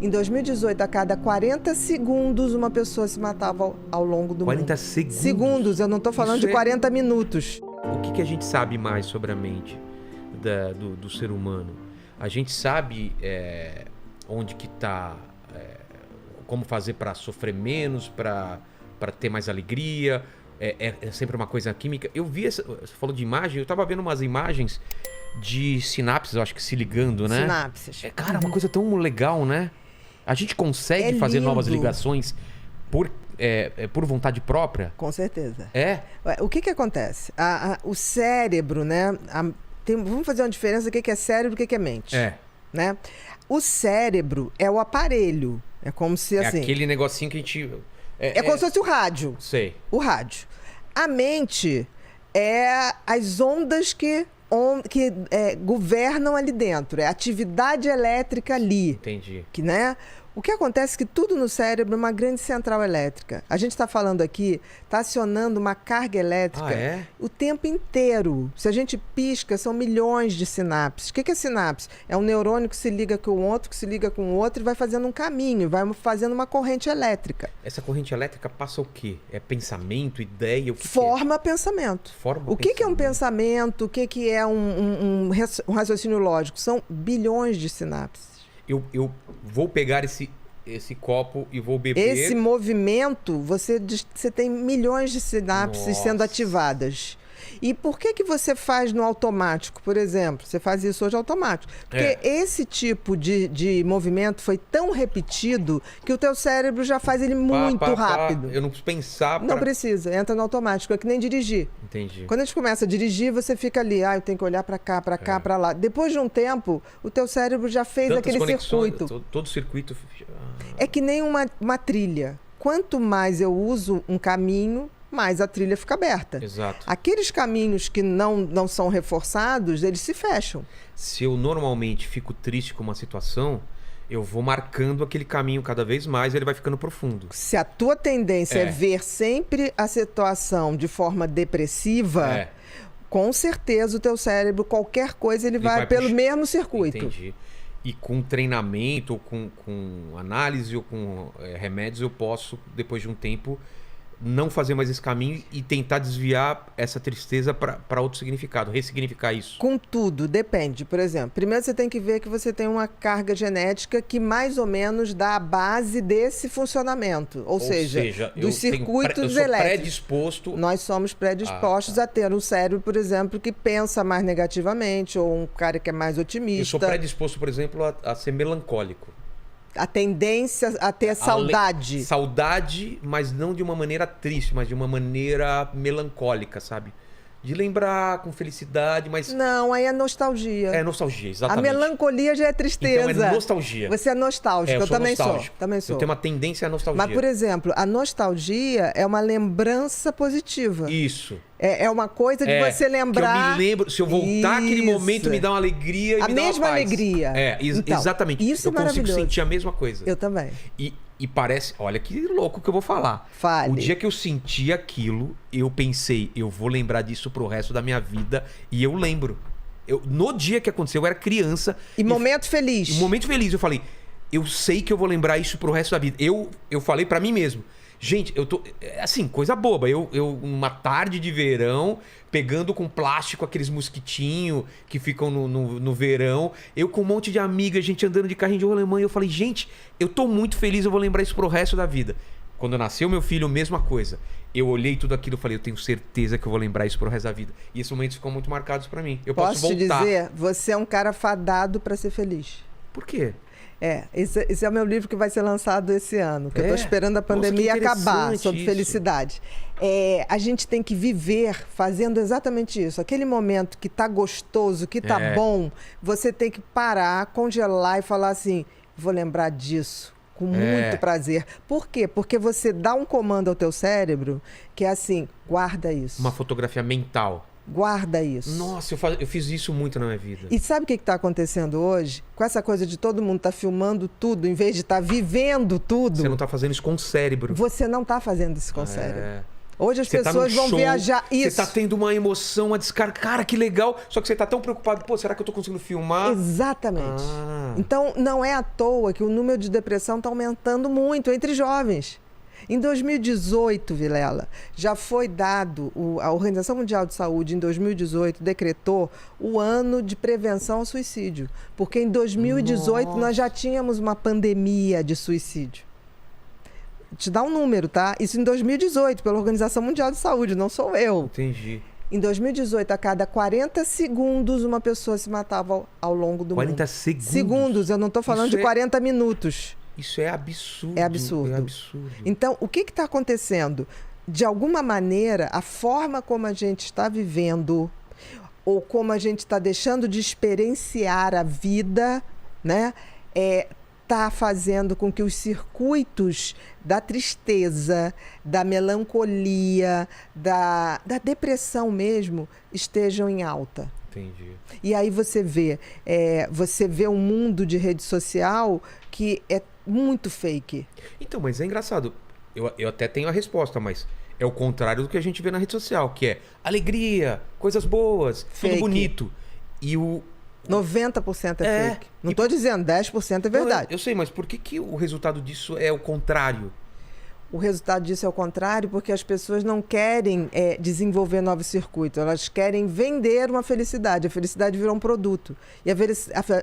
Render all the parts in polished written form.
Em 2018, a cada 40 segundos, uma pessoa se matava ao longo do 40 mundo. segundos? Segundos, eu não estou falando Isso de 40 minutos. O que a gente sabe mais sobre a mente do ser humano? A gente sabe onde que tá, como fazer para sofrer menos, para ter mais alegria. É sempre uma coisa química. Eu vi, você falou de imagem, eu tava vendo umas imagens de sinapses, eu acho que se ligando, né? Sinapses. Cara, uma coisa tão legal, né? A gente consegue fazer novas ligações por vontade própria? Com certeza. É? O que acontece? O cérebro, né? Vamos fazer uma diferença do que é cérebro e o que é mente. Né? O cérebro é o aparelho. É como se assim... É aquele negocinho que a gente... É como se fosse o rádio. Sei. O rádio. A mente é as ondas que governam ali dentro. É a atividade elétrica ali. Entendi. Né? O que acontece é que tudo no cérebro é uma grande central elétrica. A gente está falando aqui, está acionando uma carga elétrica o tempo inteiro. Se a gente pisca, são milhões de sinapses. O que é sinapse? É um neurônio que se liga com o outro, que se liga com o outro e vai fazendo um caminho, vai fazendo uma corrente elétrica. Essa corrente elétrica passa o quê? É pensamento, ideia? Forma pensamento. Forma o que é um pensamento? O que é um raciocínio lógico? São bilhões de sinapses. Eu vou pegar esse copo e vou beber... Esse movimento, você tem milhões de sinapses sendo ativadas. E por que você faz no automático, por exemplo? Você faz isso hoje automático. Porque esse tipo de movimento foi tão repetido que o teu cérebro já faz ele muito rápido. Eu não preciso pensar... Não precisa, entra no automático. É que nem dirigir. Entendi. Quando a gente começa a dirigir, você fica ali, eu tenho que olhar para cá, para lá. Depois de um tempo, o teu cérebro já fez aquele circuito. Todo circuito... É que nem uma trilha. Quanto mais eu uso um caminho, mais a trilha fica aberta. Exato. Aqueles caminhos que não são reforçados, eles se fecham. Se eu normalmente fico triste com uma situação, eu vou marcando aquele caminho cada vez mais e ele vai ficando profundo. Se a tua tendência é ver sempre a situação de forma depressiva, com certeza o teu cérebro, qualquer coisa, ele vai pelo mesmo circuito. Entendi. E com treinamento, ou com análise, ou com remédios, eu posso, depois de um tempo, não fazer mais esse caminho e tentar desviar essa tristeza para outro significado, ressignificar isso. Contudo, depende. Por exemplo, primeiro você tem que ver que você tem uma carga genética que mais ou menos dá a base desse funcionamento. Ou seja, dos circuitos elétricos. Predisposto... Nós somos predispostos a ter um cérebro, por exemplo, que pensa mais negativamente, ou um cara que é mais otimista. Eu sou predisposto, por exemplo, a ser melancólico. A tendência a ter saudade. Saudade, mas não de uma maneira triste, mas de uma maneira melancólica, sabe? De lembrar com felicidade, mas... Não, aí é nostalgia. É nostalgia, exatamente. A melancolia já é tristeza. Então é nostalgia. Você é nostálgico, eu também sou. Eu tenho uma tendência à nostalgia. Mas, por exemplo, a nostalgia é uma lembrança positiva. Isso. É uma coisa de você lembrar... Que eu me lembro, se eu voltar àquele momento, me dá uma alegria e me dá uma paz. A mesma alegria. Então, exatamente. Isso é maravilhoso. Eu consigo sentir a mesma coisa. Eu também. E parece... Olha que louco que eu vou falar. Fale. O dia que eu senti aquilo, eu pensei, eu vou lembrar disso pro resto da minha vida. E eu lembro. No dia que aconteceu, eu era criança. E momento feliz. Em momento feliz, eu falei, eu sei que eu vou lembrar isso pro resto da vida. Eu falei pra mim mesmo. Gente, eu tô... Assim, coisa boba. Eu uma tarde de verão, pegando com plástico aqueles mosquitinhos que ficam no verão. Eu com um monte de amigas, gente andando de carrinho de rolemã. E eu falei, gente, eu tô muito feliz, eu vou lembrar isso pro resto da vida. Quando nasceu meu filho, mesma coisa. Eu olhei tudo aquilo e falei, eu tenho certeza que eu vou lembrar isso pro resto da vida. E esses momentos ficam muito marcados pra mim. Eu posso voltar. Posso te dizer, você é um cara fadado pra ser feliz. Por quê? Esse é o meu livro que vai ser lançado esse ano, que eu estou esperando a pandemia acabar, sobre felicidade. A gente tem que viver fazendo exatamente isso. Aquele momento que tá gostoso, que tá bom, você tem que parar, congelar e falar assim, vou lembrar disso com muito prazer. Por quê? Porque você dá um comando ao teu cérebro que é assim, guarda isso. Uma fotografia mental. Guarda isso. Nossa, eu fiz isso muito na minha vida. E sabe o que está acontecendo hoje? Com essa coisa de todo mundo estar filmando tudo, em vez de estar vivendo tudo... Você não está fazendo isso com o cérebro. Você não está fazendo isso com o cérebro. Hoje as pessoas vão viajar. Isso. Você tá tendo uma emoção, uma descarga. Cara, que legal. Só que você tá tão preocupado. Pô, será que eu tô conseguindo filmar? Exatamente. Então, não é à toa que o número de depressão tá aumentando muito entre jovens. Em 2018, Vilela, já foi dado, a Organização Mundial de Saúde, em 2018, decretou o ano de prevenção ao suicídio. Porque em 2018 nós já tínhamos uma pandemia de suicídio. Te dá um número, tá? Isso em 2018, pela Organização Mundial de Saúde, não sou eu. Entendi. Em 2018, a cada 40 segundos, uma pessoa se matava ao longo do 40 mundo. 40 segundos? Segundos, eu não estou falando de 40 minutos. Isso é absurdo. É absurdo. É absurdo. Então, o que está acontecendo? De alguma maneira, a forma como a gente está vivendo, ou como a gente está deixando de experienciar a vida, né, está fazendo com que os circuitos da tristeza, da melancolia, da depressão mesmo, estejam em alta. Entendi. E aí você vê um mundo de rede social que é muito fake. Então, mas é engraçado. Eu até tenho a resposta, mas é o contrário do que a gente vê na rede social, que é alegria, coisas boas, fake. Tudo bonito. E o 90% é fake. Não estou dizendo, 10% é verdade. Eu sei, mas por que o resultado disso é o contrário? O resultado disso é o contrário, porque as pessoas não querem desenvolver novos circuitos, elas querem vender uma felicidade. A felicidade virou um produto. E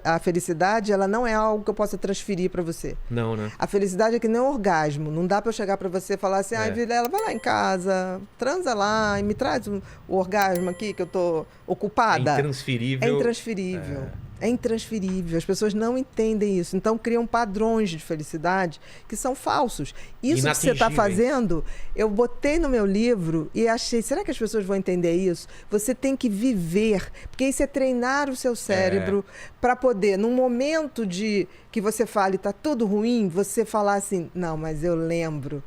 a felicidade, ela não é algo que eu possa transferir para você. Não, né? A felicidade é que nem um orgasmo. Não dá para eu chegar para você e falar assim, ai, Vilela, vai lá em casa, transa lá e me traz o orgasmo aqui que eu tô ocupada. É intransferível. É intransferível. É intransferível. As pessoas não entendem isso. Então, criam padrões de felicidade que são falsos. Isso que você está fazendo, eu botei no meu livro e achei, será que as pessoas vão entender isso? Você tem que viver. Porque isso é treinar o seu cérebro para poder, num momento de que você fale, está tudo ruim, você falar assim, não, mas eu lembro